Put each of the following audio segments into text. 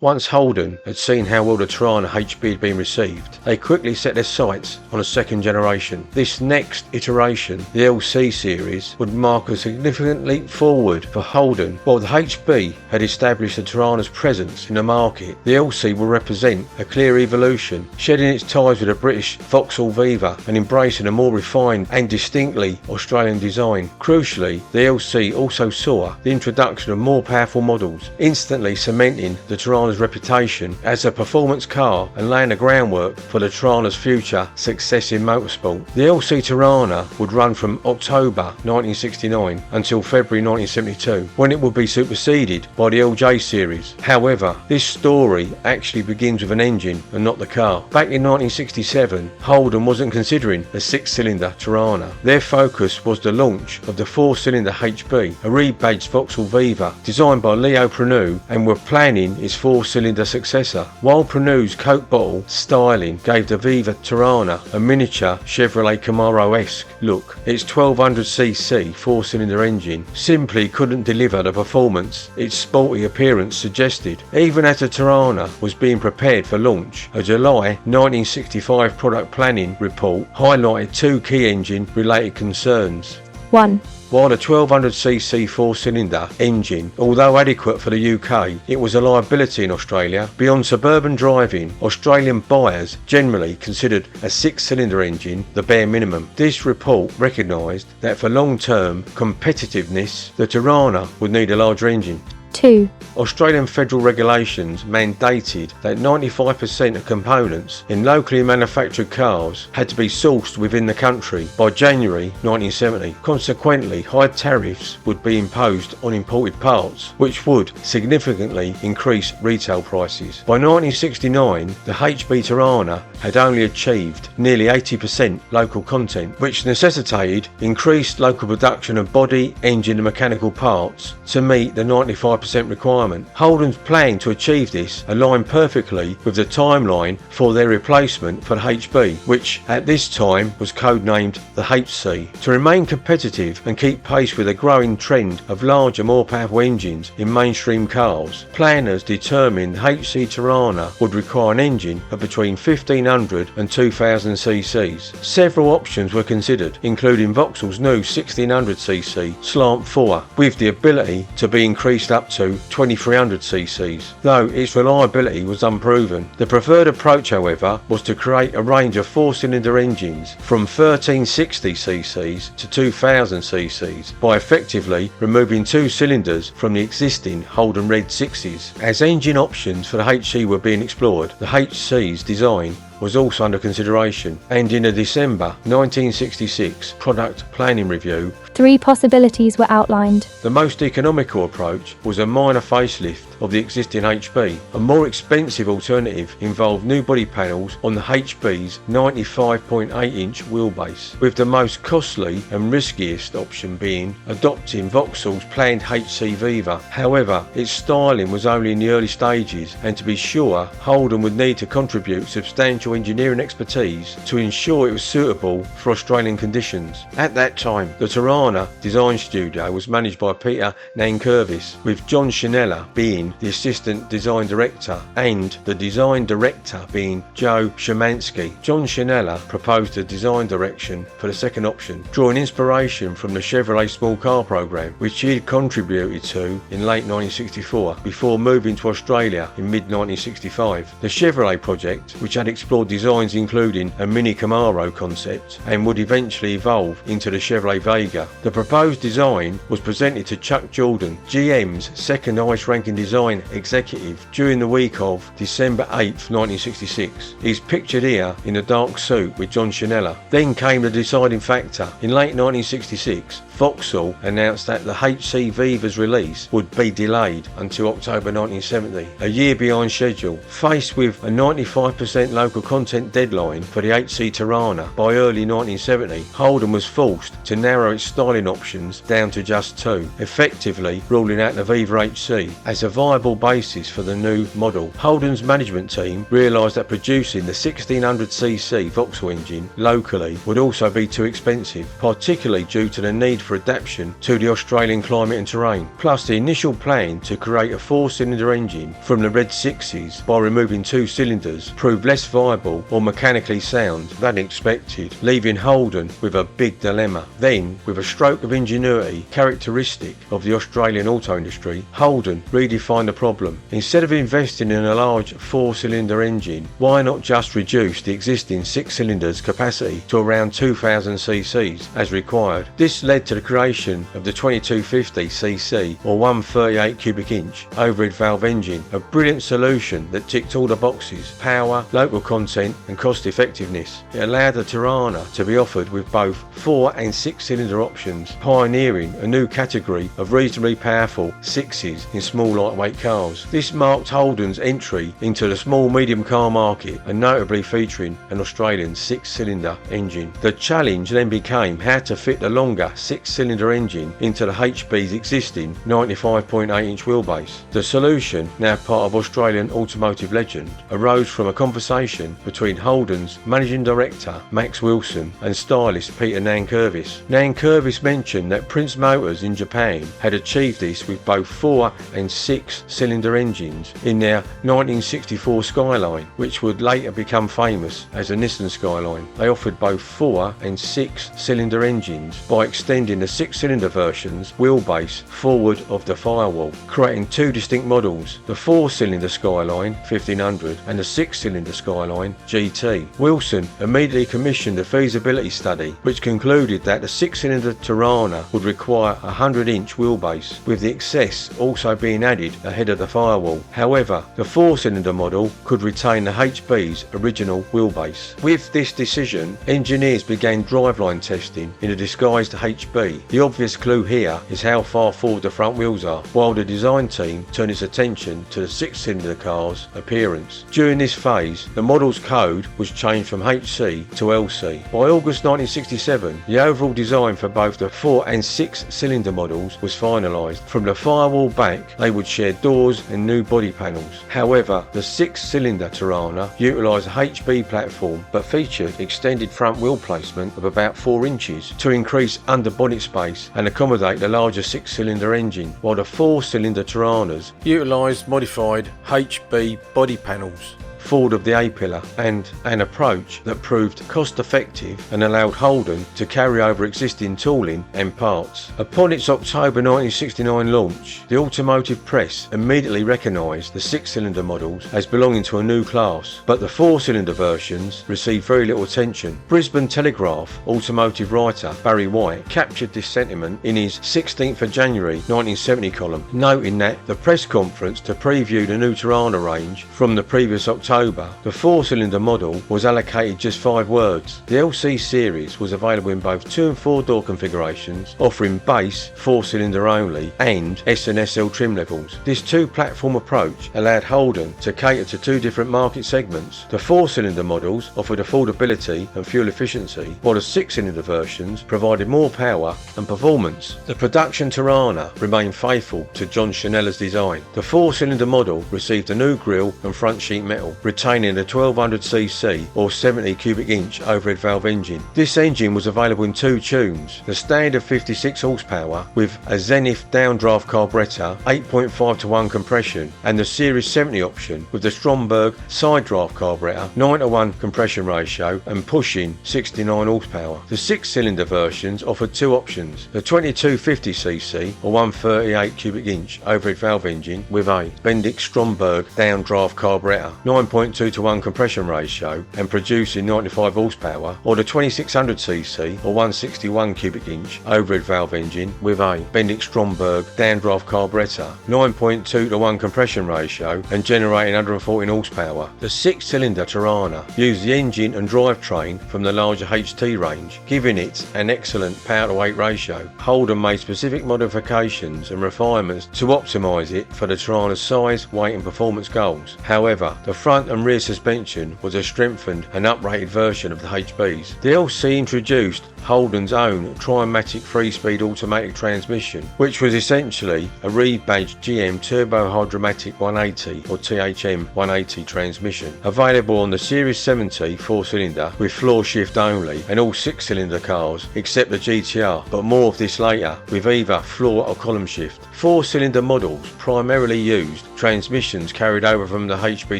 Once Holden had seen how well the Torana HB had been received, they quickly set their sights on a second generation. This next iteration, the LC series, would mark a significant leap forward for Holden. While the HB had established the Torana's presence in the market, the LC will represent a clear evolution, shedding its ties with the British Vauxhall Viva and embracing a more refined and distinctly Australian design. Crucially, the LC also saw the introduction of more powerful models, instantly cementing the Torana's reputation as a performance car and laying the groundwork for the Torana's future success in motorsport. The LC Torana would run from October 1969 until February 1972, when it would be superseded by the LJ series. However, this story actually begins with an engine and not the car. Back in 1967, Holden wasn't considering a 6-cylinder Torana. Their focus was the launch of the 4-cylinder HB, a rebadged Vauxhall Viva designed by Leo Preneux, and were planning its 4-cylinder successor. While Preneux's Coke bottle styling gave the Viva Torana a miniature Chevrolet Camaro-esque look, its 1200cc 4-cylinder engine simply couldn't deliver the performance its sporty appearance suggested. Even as the Torana was being prepared for launch, a July 1965 product planning report highlighted two key engine-related concerns. 1. While the 1200cc 4-cylinder engine, although adequate for the UK, it was a liability in Australia. Beyond suburban driving, Australian buyers generally considered a 6-cylinder engine the bare minimum. This report recognised that for long-term competitiveness, the Torana would need a larger engine. 2. Australian federal regulations mandated that 95% of components in locally manufactured cars had to be sourced within the country by January 1970. Consequently, high tariffs would be imposed on imported parts, which would significantly increase retail prices. By 1969, the HB Torana had only achieved nearly 80% local content, which necessitated increased local production of body, engine and mechanical parts to meet the 95% requirement. Holden's plan to achieve this aligned perfectly with the timeline for their replacement for the HB, which at this time was codenamed the HC. To remain competitive and keep pace with a growing trend of larger, more powerful engines in mainstream cars, planners determined the HC Torana would require an engine of between 1500 and 2000 cc's. Several options were considered, including Vauxhall's new 1600cc Slant 4, with the ability to be increased up to 2300 cc's, though its reliability was unproven. The preferred approach, however, was to create a range of 4-cylinder engines from 1360 cc's to 2000 cc's by effectively removing 2 cylinders from the existing Holden Red 6s. As engine options for the HC were being explored, the HC's design was also under consideration, and in a December 1966 product planning review, 3 possibilities were outlined. The most economical approach was a minor facelift of the existing HB. A more expensive alternative involved new body panels on the HB's 95.8-inch wheelbase, with the most costly and riskiest option being adopting Vauxhall's planned HC Viva. However, its styling was only in the early stages, and to be sure, Holden would need to contribute substantial engineering expertise to ensure it was suitable for Australian conditions. At that time, the Torana design studio was managed by Peter Nankervis, with John Shinella being the assistant design director and the design director being Joe Szymanski. John Shinella proposed a design direction for the second option, drawing inspiration from the Chevrolet small car program, which he had contributed to in late 1964 before moving to Australia in mid-1965. The Chevrolet project, which had explored designs including a mini Camaro concept and would eventually evolve into the Chevrolet Vega. The proposed design was presented to Chuck Jordan, GM's second highest ranking design executive, during the week of December 8, 1966. He's pictured here in a dark suit with John Shinella. Then came the deciding factor. In late 1966, Vauxhall announced that the HC Viva's release would be delayed until October 1970, a year behind schedule. Faced with a 95% local content deadline for the HC Torana by early 1970, Holden was forced to narrow its styling options down to just 2, effectively ruling out the Viva HC as a viable basis for the new model. Holden's management team realised that producing the 1600cc Vauxhall engine locally would also be too expensive, particularly due to the need for adaptation to the Australian climate and terrain. Plus, the initial plan to create a 4-cylinder engine from the red 6s by removing 2 cylinders proved less viable or mechanically sound than expected, leaving Holden with a big dilemma. Then, with a stroke of ingenuity characteristic of the Australian auto industry, Holden redefined the problem. Instead of investing in a large 4-cylinder engine, why not just reduce the existing 6 cylinders capacity to around 2000 cc's as required? This led to the creation of the 2250cc or 138 cubic inch overhead valve engine, a brilliant solution that ticked all the boxes: power, local content and cost effectiveness. It allowed the Torana to be offered with both 4 and 6 cylinder options, pioneering a new category of reasonably powerful 6s in small lightweight cars. This marked Holden's entry into the small medium car market, and notably featuring an Australian 6-cylinder engine. The challenge then became how to fit the longer 6-cylinder engine into the HB's existing 95.8-inch wheelbase. The solution, now part of Australian automotive legend, arose from a conversation between Holden's managing director Max Wilson and stylist Peter Nankervis. Nankervis mentioned that Prince Motors in Japan had achieved this with both 4 and 6-cylinder engines in their 1964 Skyline, which would later become famous as the Nissan Skyline. They offered both 4 and 6-cylinder engines by extending the 6-cylinder version's wheelbase forward of the firewall, creating 2 distinct models: the 4-cylinder Skyline 1500 and the 6-cylinder Skyline GT. Wilson immediately commissioned a feasibility study which concluded that the 6-cylinder Torana would require a 100-inch wheelbase, with the excess also being added ahead of the firewall. However, the 4-cylinder model could retain the HB's original wheelbase. With this decision, engineers began driveline testing in a disguised HB. The obvious clue here is how far forward the front wheels are, while the design team turned its attention to the 6-cylinder car's appearance. During this phase, the model's code was changed from HC to LC. By August 1967, the overall design for both the 4 and 6-cylinder models was finalised. From the firewall back, they would share doors and new body panels. However, the 6-cylinder Torana utilised a HB platform but featured extended front wheel placement of about 4 inches to increase under-bonnet space and accommodate the larger 6-cylinder engine, while the 4-cylinder Toranas utilised modified HB body panels forward of the A-pillar, and an approach that proved cost-effective and allowed Holden to carry over existing tooling and parts. Upon its October 1969 launch, the automotive press immediately recognised the 6-cylinder models as belonging to a new class, but the 4-cylinder versions received very little attention. Brisbane Telegraph automotive writer Barry White captured this sentiment in his 16th of January 1970 column, noting that the press conference to preview the new Torana range from the previous October, the 4-cylinder model was allocated just 5 words. The LC series was available in both 2 and 4 door configurations, offering base 4-cylinder only and S and SL trim levels. This 2-platform approach allowed Holden to cater to 2 different market segments. The 4-cylinder models offered affordability and fuel efficiency, while the 6-cylinder versions provided more power and performance. The production Torana remained faithful to John Chanella's design. The 4-cylinder model received a new grille and front sheet metal, retaining a 1200cc or 70 cubic inch overhead valve engine. This engine was available in 2 tunes: the standard 56 horsepower with a Zenith downdraft carburettor, 8.5:1 compression, and the Series 70 option with the Stromberg side draft carburettor, 9:1 compression ratio and pushing 69 horsepower. The 6-cylinder versions offered 2 options: the 2250cc or 138 cubic inch overhead valve engine with a Bendix Stromberg downdraft carburettor, 9.2:1 compression ratio and producing 95 horsepower, or the 2600cc or 161 cubic inch overhead valve engine with a Bendix Stromberg downdraft carburettor, 9.2:1 compression ratio and generating 114 horsepower. The 6-cylinder Torana used the engine and drivetrain from the larger HT range, giving it an excellent power to weight ratio. Holden made specific modifications and refinements to optimise it for the Torana's size, weight and performance goals. However, the front and rear suspension was a strengthened and uprated version of the HB's. The LC introduced Holden's own Trimatic 3-speed automatic transmission, which was essentially a rebadged GM Turbo Hydromatic 180 or THM 180 transmission, available on the Series 70 4-cylinder with floor shift only and all 6-cylinder cars except the GTR, but more of this later, with either floor or column shift. 4-cylinder models primarily used transmissions carried over from the HP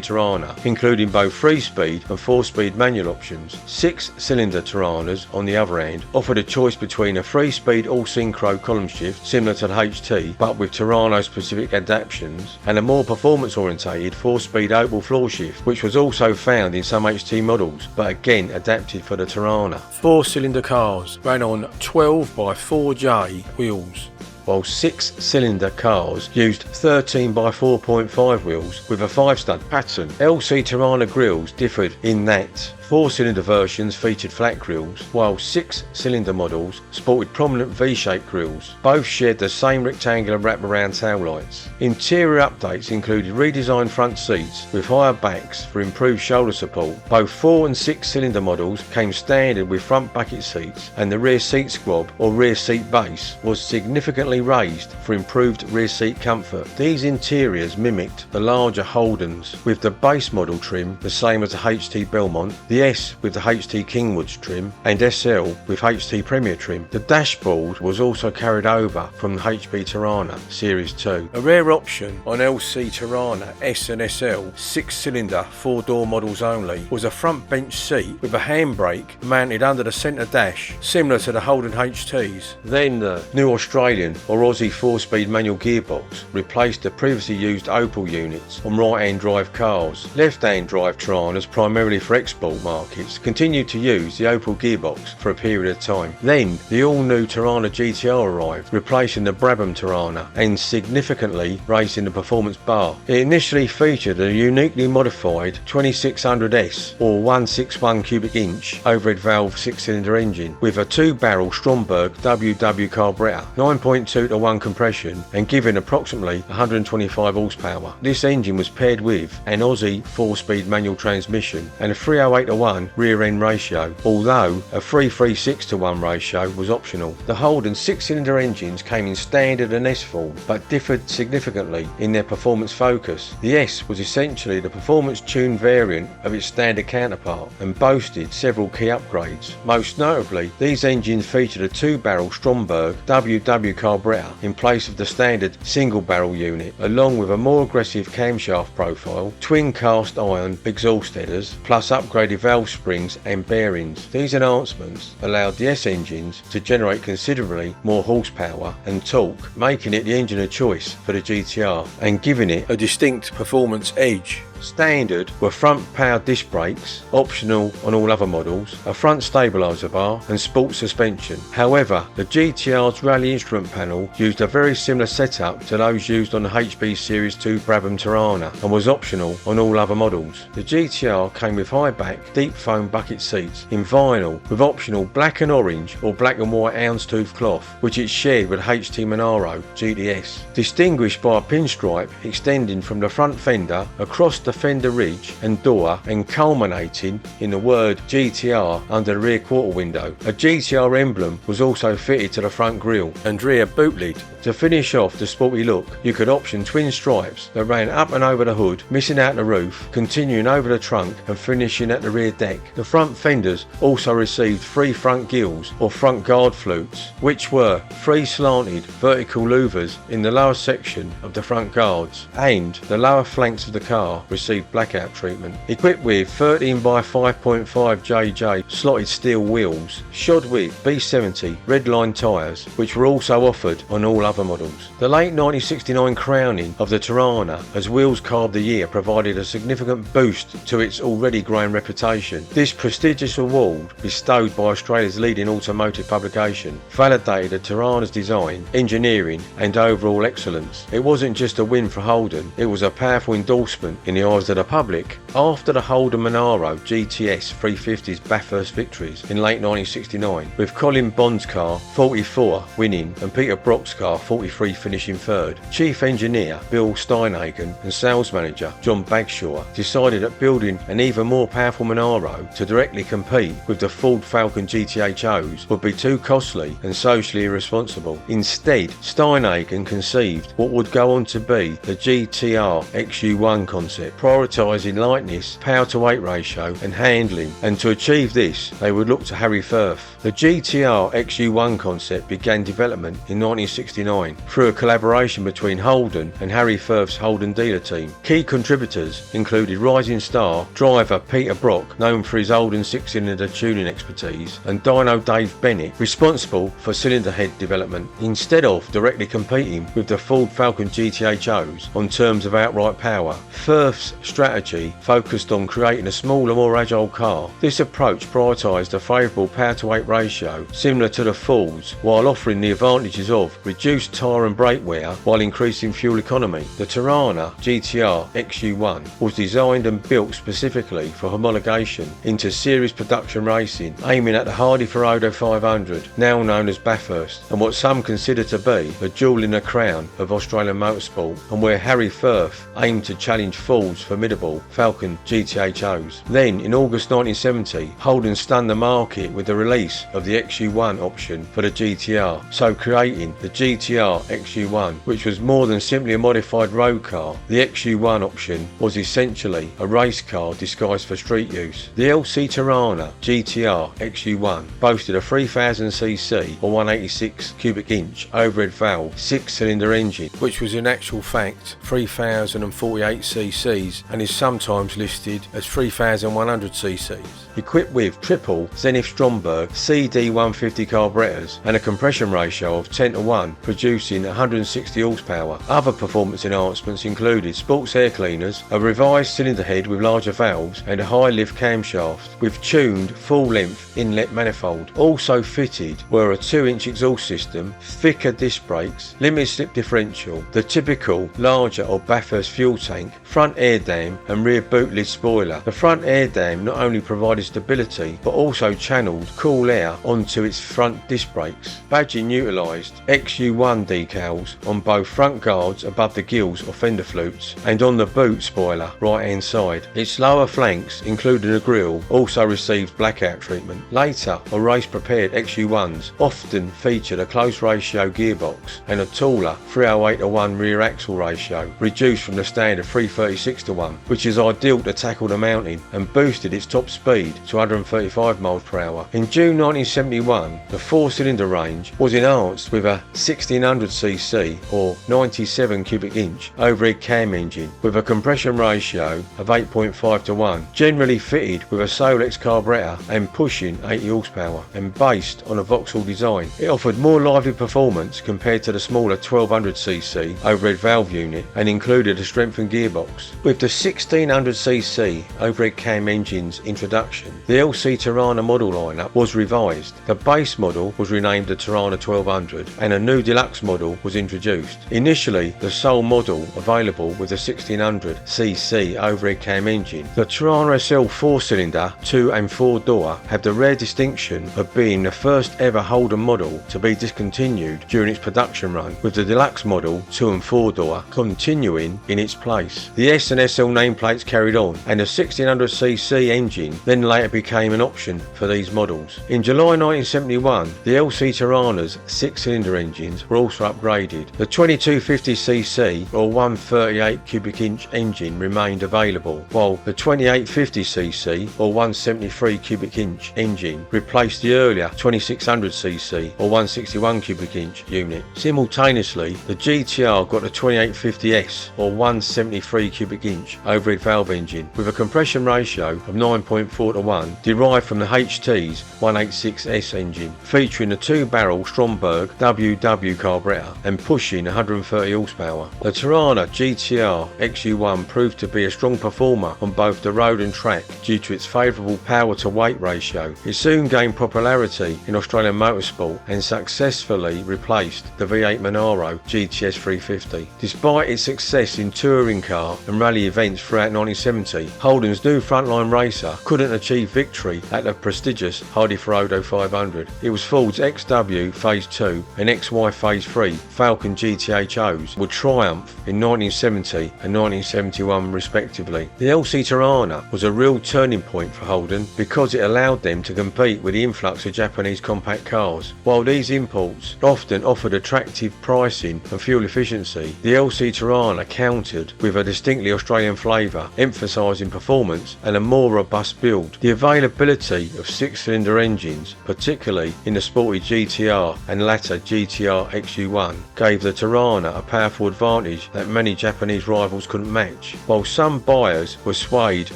Torana, including both 3-speed and 4-speed manual options. 6-cylinder Toranas, on the other hand, offered a choice between a 3-speed all-synchro column shift similar to the HT but with Torano-specific adaptations, and a more performance-orientated 4-speed oval floor shift, which was also found in some HT models but again adapted for the Torana. 4-cylinder cars ran on 12x4J wheels, while 6-cylinder cars used 13x4.5 wheels with a 5-stud pattern. LC Torana grills differed in that 4-cylinder versions featured flat grills, while 6-cylinder models sported prominent V-shaped grills. Both shared the same rectangular wraparound taillights. Interior updates included redesigned front seats with higher backs for improved shoulder support. Both 4- and 6-cylinder models came standard with front bucket seats, and the rear seat squab or rear seat base was significantly raised for improved rear seat comfort. These interiors mimicked the larger Holdens, with the base model trim the same as the HT Belmont, the S with the HT Kingwoods trim, and SL with HT Premier trim. The dashboard was also carried over from the HP Torana Series 2. A rare option on LC Torana S and SL 6-cylinder 4-door models only was a front bench seat with a handbrake mounted under the centre dash, similar to the Holden HTs. Then the new Australian or Aussie 4-speed manual gearbox replaced the previously used Opel units on right-hand drive cars. Left-hand drive Toranas, primarily for export markets, continued to use the Opel gearbox for a period of time. Then the all-new Torana GTR arrived, replacing the Brabham Torana and significantly raising the performance bar. It initially featured a uniquely modified 2600S or 161 cubic inch overhead valve 6-cylinder engine with a 2-barrel Stromberg WW carburetor, 9.2 to 1 compression, and giving approximately 125 horsepower. This engine was paired with an Aussie 4-speed manual transmission and a 308 to 1 rear end ratio, although a 336 to 1 ratio was optional. The Holden 6-cylinder engines came in standard and S form but differed significantly in their performance focus. The S was essentially the performance tuned variant of its standard counterpart and boasted several key upgrades. Most notably, these engines featured a 2-barrel Stromberg WW carburetor in place of the standard single barrel unit, along with a more aggressive camshaft profile, twin cast iron exhaust headers, plus upgraded valve springs and bearings. These enhancements allowed the S engines to generate considerably more horsepower and torque, making it the engine of choice for the GTR and giving it a distinct performance edge. Standard were front power disc brakes, optional on all other models, a front stabiliser bar and sport suspension. However, the GTR's rally instrument panel used a very similar setup to those used on the HP Series 2 Brabham Torana and was optional on all other models. The GTR came with high back, deep foam bucket seats in vinyl with optional black and orange or black and white houndstooth cloth, which it shared with HT Monaro GTS, distinguished by a pinstripe extending from the front fender across the fender ridge and door and culminating in the word GTR under the rear quarter window. A GTR emblem was also fitted to the front grille and rear boot lid. To finish off the sporty look, you could option twin stripes that ran up and over the hood, missing out the roof, continuing over the trunk and finishing at the rear deck. The front fenders also received 3 front gills or front guard flutes, which were 3 slanted vertical louvers in the lower section of the front guards, and the lower flanks of the car received blackout treatment. Equipped with 13x5.5 JJ slotted steel wheels, shod with B70 redline tyres, which were also offered on all other models. The late 1969 crowning of the Torana as Wheels Car of the Year provided a significant boost to its already growing reputation. This prestigious award, bestowed by Australia's leading automotive publication, validated the Torana's design, engineering and overall excellence. It wasn't just a win for Holden, it was a powerful endorsement in the recognised to the public after the Holden Monaro GTS 350's Bathurst victories in late 1969, with Colin Bond's car 44 winning and Peter Brock's car 43 finishing third. Chief engineer Bill Steinhagen and sales manager John Bagshaw decided that building an even more powerful Monaro to directly compete with the Ford Falcon GTHOs would be too costly and socially irresponsible. Instead, Steinhagen conceived what would go on to be the GTR XU1 concept, prioritising lightness, power to weight ratio and handling, and to achieve this they would look to Harry Firth. The GTR XU1 concept began development in 1969 through a collaboration between Holden and Harry Firth's Holden dealer team. Key contributors included rising star driver Peter Brock, known for his Holden six-cylinder tuning expertise, and Dyno Dave Bennett, responsible for cylinder head development, instead of directly competing with the Ford Falcon GTHOs on terms of outright power. Firth's strategy focused on creating a smaller, more agile car. This approach prioritised a favourable power to weight ratio similar to the Ford's, while offering the advantages of reduced tyre and brake wear while increasing fuel economy. The Torana GTR XU1 was designed and built specifically for homologation into series production racing, aiming at the Hardy Ferrado 500, now known as Bathurst, and what some consider to be the jewel in the crown of Australian motorsport, and where Harry Firth aimed to challenge Ford's formidable Falcon GTHOs. Then, in August 1970, Holden stunned the market with the release of the XU1 option for the GTR, so creating the GTR XU1, which was more than simply a modified road car. The XU1 option was essentially a race car disguised for street use. The LC Torana GTR XU1 boasted a 3000cc or 186 cubic inch overhead valve 6-cylinder engine, which was in actual fact 3048 cc's and is sometimes listed as 3100 cc's. Equipped with triple Zenith Stromberg CD150 carburetors and a compression ratio of 10:1, producing 160 horsepower. Other performance enhancements included sports air cleaners, a revised cylinder head with larger valves and a high lift camshaft with tuned full-length inlet manifold. Also fitted were a 2-inch exhaust system, thicker disc brakes, limited slip differential, the typical larger or Bathurst fuel tank, front air dam and rear boot lid spoiler. The front air dam not only provided stability but also channeled cool air onto its front disc brakes. Badging utilised XU1 decals on both front guards above the gills or fender flutes and on the boot spoiler right hand side. Its lower flanks, including a grille, also received blackout treatment. Later, or race prepared XU1s often featured a close ratio gearbox and a taller 308:1 rear axle ratio, reduced from the standard 336:1, which is ideal to tackle the mountain, and boosted its top speed to 135 miles per hour. In June 1971, the 4-cylinder range was enhanced with a 1600cc or 97 cubic inch overhead cam engine with a compression ratio of 8.5:1, generally fitted with a Solex carburetor and pushing 80 horsepower, and based on a Vauxhall design. It offered more lively performance compared to the smaller 1200cc overhead valve unit and included a strengthened gearbox. With the 1600cc overhead cam engine's introduction, the LC Torana model lineup was revised. The base model was renamed the Torana 1200 and a new deluxe model was introduced. Initially the sole model available with a 1600cc overhead cam engine, the Torana SL 4-cylinder 2 and 4 door have the rare distinction of being the first ever Holden model to be discontinued during its production run, with the deluxe model 2 and 4 door continuing in its place. The S and SL nameplates carried on, and the 1600cc engine then later became an option for these models. In July 1971, the LC Torana's 6-cylinder engines were also upgraded. The 2250cc or 138 cubic inch engine remained available, while the 2850cc or 173 cubic inch engine replaced the earlier 2600cc or 161 cubic inch unit. Simultaneously, the GTR got the 2850S or 173 cubic inch overhead valve engine with a compression ratio of 9.4:1, derived from the HT's 186S engine, featuring a 2-barrel Stromberg WW carburetor and pushing 130 horsepower. The Torana GTR XU1 proved to be a strong performer on both the road and track due to its favourable power to weight ratio. It soon gained popularity in Australian motorsport and successfully replaced the V8 Monaro GTS 350. Despite its success in touring car and rally rally events throughout 1970, Holden's new frontline racer couldn't achieve victory at the prestigious Hardy-Frodo 500. It was Ford's XW Phase 2 and XY Phase 3 Falcon GTHOs would triumph in 1970 and 1971 respectively. The LC Torana was a real turning point for Holden because it allowed them to compete with the influx of Japanese compact cars. While these imports often offered attractive pricing and fuel efficiency, the LC Torana countered with a distinctly Australian flavour, emphasising performance and a more robust build. The availability of 6-cylinder engines, particularly in the sporty GTR and latter GTR XU1, gave the Torana a powerful advantage that many Japanese rivals couldn't match. While some buyers were swayed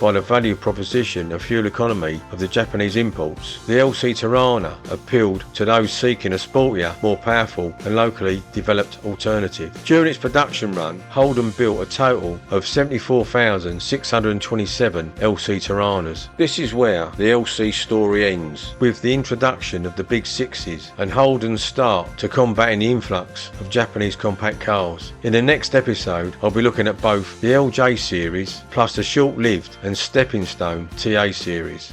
by the value proposition and fuel economy of the Japanese imports, the LC Torana appealed to those seeking a sportier, more powerful and locally developed alternative. During its production run, Holden built a total of 74,627 LC Toranas. This is where the LC story ends, with the introduction of the big sixes and Holden's start to combating the influx of Japanese compact cars. In the next episode, I'll be looking at both the LJ series plus the short-lived and stepping stone TA series.